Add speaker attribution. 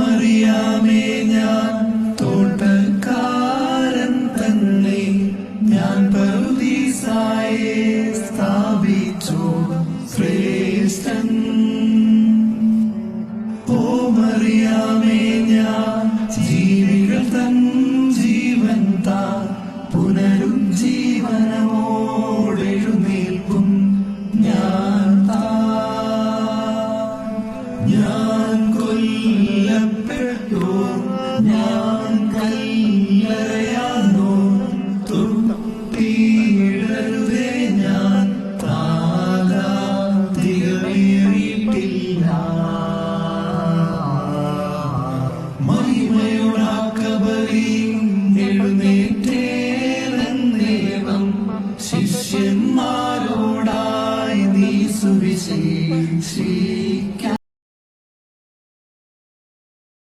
Speaker 1: മറിയാമേ ഞാൻ തോട്ടക്കാരൻ തന്നെ, ഞാൻ പറുദീസായെ സ്ഥാപിച്ചു ശ്രേഷ്ഠൻ. ഓ മറിയാമേ ഞാൻ ജീവികൾ തൻ ജീവൻ താൻ, പുനരുജ്ജീവനമോടെഴുന്നേൽപ്പും ഞാൻ ഞാൻ കൊല്ലപ്പെട്ടു, ഞാൻ കല്ലറയാ